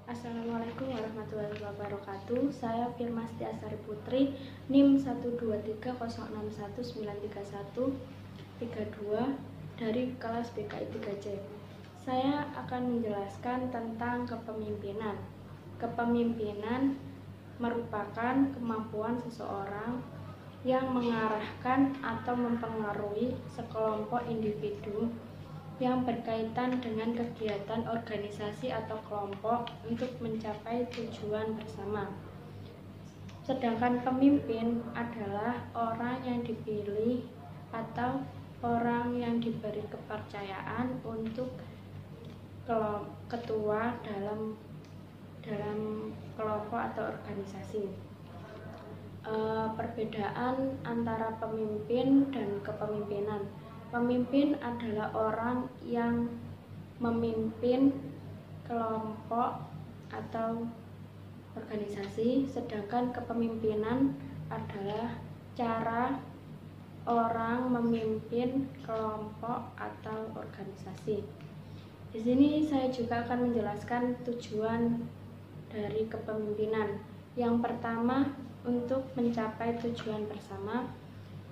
Assalamualaikum warahmatullahi wabarakatuh. Saya Firmasti Asari Putri, NIM 12306193132 dari kelas BKI 3C. Saya akan menjelaskan tentang kepemimpinan. Kepemimpinan merupakan kemampuan seseorang yang mengarahkan atau mempengaruhi sekelompok individu yang berkaitan dengan kegiatan organisasi atau kelompok untuk mencapai tujuan bersama. Sedangkan pemimpin adalah orang yang dipilih atau orang yang diberi kepercayaan untuk ketua dalam kelompok atau organisasi. Perbedaan antara pemimpin dan kepemimpinan. Pemimpin adalah orang yang memimpin kelompok atau organisasi, sedangkan kepemimpinan adalah cara orang memimpin kelompok atau organisasi. Di sini saya juga akan menjelaskan tujuan dari kepemimpinan. Yang pertama, untuk mencapai tujuan bersama,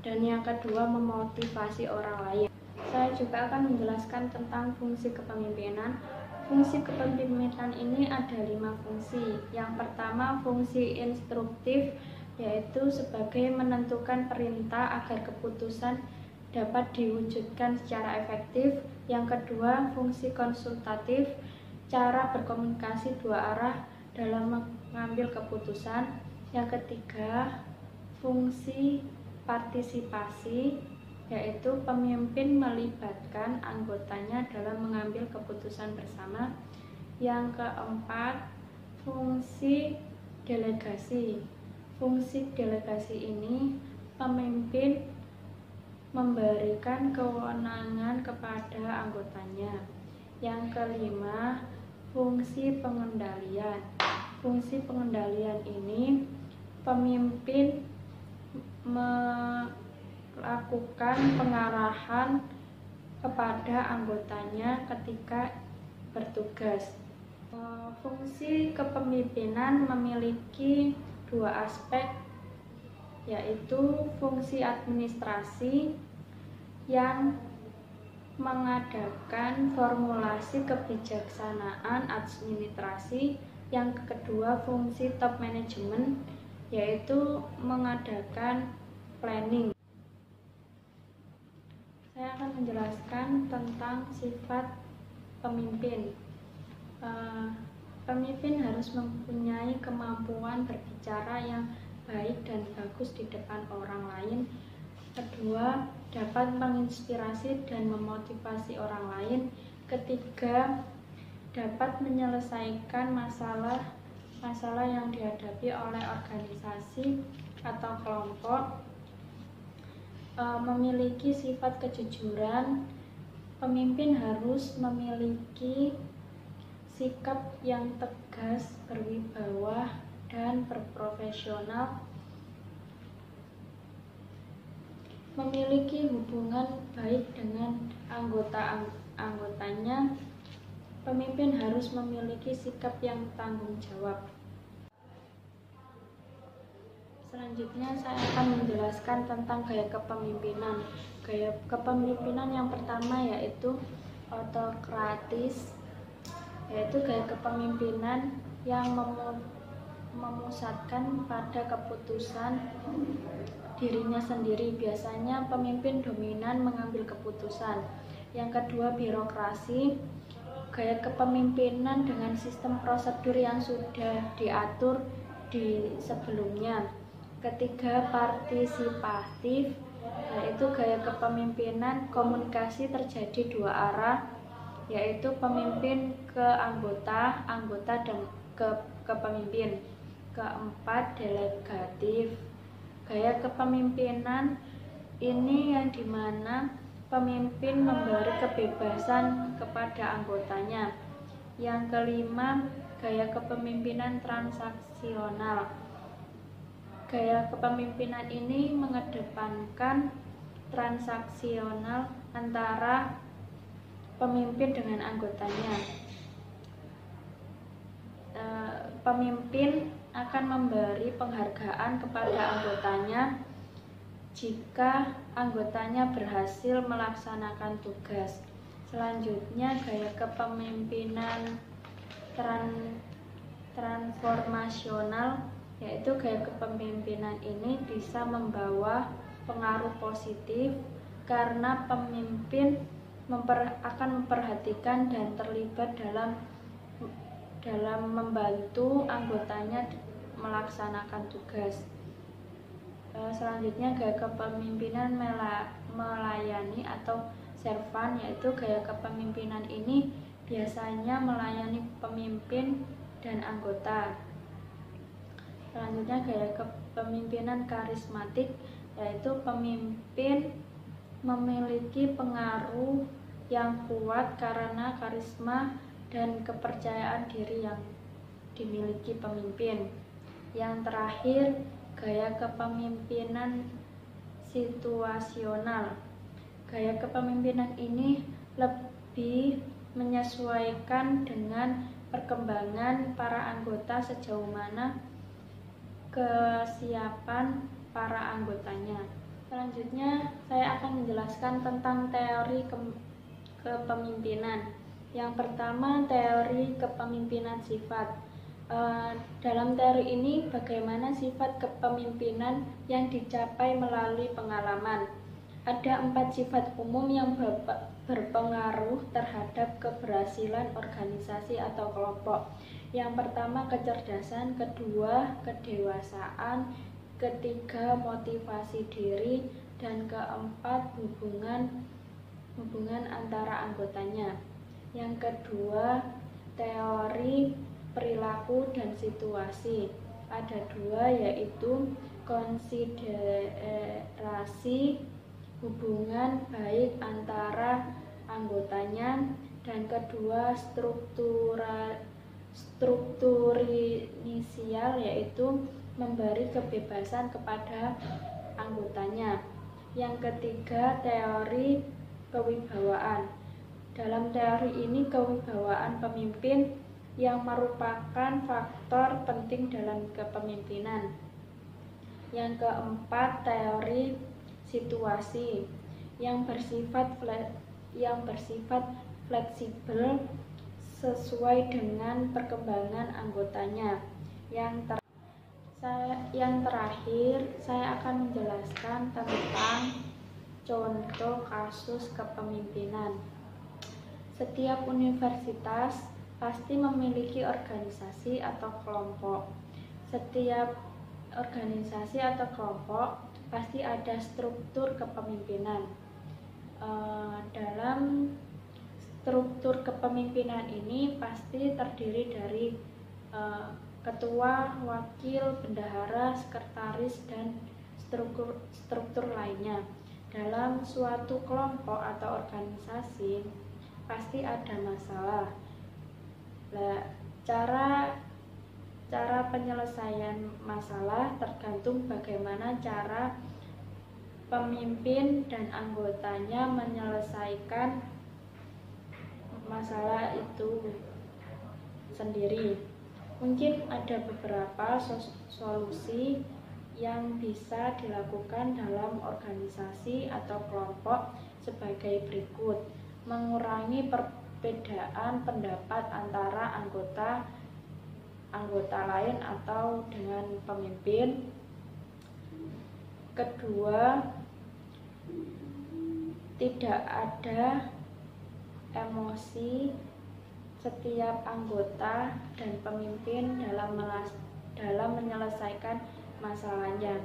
dan yang kedua memotivasi orang lain. Saya juga akan menjelaskan tentang fungsi kepemimpinan. Fungsi kepemimpinan ini ada 5 fungsi. Yang pertama, fungsi instruktif, yaitu sebagai menentukan perintah agar keputusan dapat diwujudkan secara efektif. Yang kedua, fungsi konsultatif, cara berkomunikasi dua arah dalam mengambil keputusan. Yang ketiga, fungsi partisipasi, yaitu pemimpin melibatkan anggotanya dalam mengambil keputusan bersama. Yang keempat, fungsi delegasi. Fungsi delegasi ini pemimpin memberikan kewenangan kepada anggotanya. Yang kelima, fungsi pengendalian. Fungsi pengendalian ini pemimpin melakukan pengarahan kepada anggotanya ketika bertugas. Fungsi kepemimpinan memiliki 2 aspek, yaitu fungsi administrasi yang mengadakan formulasi kebijaksanaan administrasi. Yang kedua, fungsi top management, yaitu mengadakan planning. Saya akan menjelaskan tentang sifat pemimpin. Pemimpin harus mempunyai kemampuan berbicara yang baik dan bagus di depan orang lain. Kedua, dapat menginspirasi dan memotivasi orang lain. Ketiga, dapat menyelesaikan masalah yang dihadapi oleh organisasi atau kelompok. Memiliki sifat kejujuran. Pemimpin harus memiliki sikap yang tegas, berwibawa, dan berprofesional. Memiliki hubungan baik dengan anggotanya. Pemimpin harus memiliki sikap yang tanggung jawab. Selanjutnya saya akan menjelaskan tentang gaya kepemimpinan. Gaya kepemimpinan yang pertama yaitu autokratis, yaitu gaya kepemimpinan yang memusatkan pada keputusan dirinya sendiri. Biasanya pemimpin dominan mengambil keputusan. Yang kedua, birokrasi, gaya kepemimpinan dengan sistem prosedur yang sudah diatur di sebelumnya. Ketiga, partisipatif, yaitu gaya kepemimpinan komunikasi terjadi 2 arah, yaitu pemimpin ke anggota dan ke pemimpin. Keempat, delegatif, gaya kepemimpinan ini yang dimana pemimpin memberi kebebasan kepada anggotanya. Yang kelima, gaya kepemimpinan transaksional. Gaya kepemimpinan ini mengedepankan transaksional antara pemimpin dengan anggotanya. Pemimpin akan memberi penghargaan kepada anggotanya jika anggotanya berhasil melaksanakan tugas. Selanjutnya, gaya kepemimpinan transformasional, yaitu gaya kepemimpinan ini bisa membawa pengaruh positif karena pemimpin akan memperhatikan dan terlibat dalam membantu anggotanya melaksanakan tugas. Selanjutnya, gaya kepemimpinan melayani atau servan, yaitu gaya kepemimpinan ini biasanya melayani pemimpin dan anggota. Selanjutnya, gaya kepemimpinan karismatik, yaitu pemimpin memiliki pengaruh yang kuat karena karisma dan kepercayaan diri yang dimiliki pemimpin. Yang terakhir, gaya kepemimpinan situasional. Gaya kepemimpinan ini lebih menyesuaikan dengan perkembangan para anggota sejauh mana kesiapan para anggotanya. Selanjutnya, saya akan menjelaskan tentang teori kepemimpinan. Yang pertama, teori kepemimpinan sifat. Dalam teori ini, bagaimana sifat kepemimpinan yang dicapai melalui pengalaman. Ada 4 sifat umum yang berpengaruh terhadap keberhasilan organisasi atau kelompok. Yang pertama, kecerdasan, kedua, kedewasaan, ketiga, motivasi diri, dan keempat, hubungan antara anggotanya. Yang kedua, teori perilaku dan situasi. Ada 2, yaitu konsiderasi, hubungan baik antara anggotanya, dan kedua, struktur inisial, yaitu memberi kebebasan kepada anggotanya. Yang ketiga, teori kewibawaan. Dalam teori ini, kewibawaan pemimpin yang merupakan faktor penting dalam kepemimpinan. Yang keempat, teori situasi yang bersifat fleksibel sesuai dengan perkembangan anggotanya. Yang terakhir, saya akan menjelaskan tentang contoh kasus kepemimpinan. Setiap universitas pasti memiliki organisasi atau kelompok. Setiap organisasi atau kelompok pasti ada struktur kepemimpinan. Dalam struktur kepemimpinan ini pasti terdiri dari ketua, wakil, bendahara, sekretaris, dan struktur lainnya. Dalam suatu kelompok atau organisasi pasti ada masalah. Cara penyelesaian masalah tergantung bagaimana cara pemimpin dan anggotanya menyelesaikan masalah itu sendiri. Mungkin ada beberapa solusi yang bisa dilakukan dalam organisasi atau kelompok sebagai berikut. Mengurangi perbedaan pendapat antara anggota lain atau dengan pemimpin. Kedua, tidak ada emosi setiap anggota dan pemimpin dalam menyelesaikan masalahnya.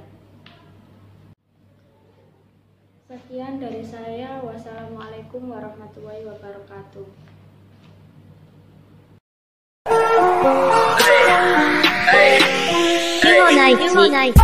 Sekian dari saya. Wassalamualaikum warahmatullahi wabarakatuh. Humanize.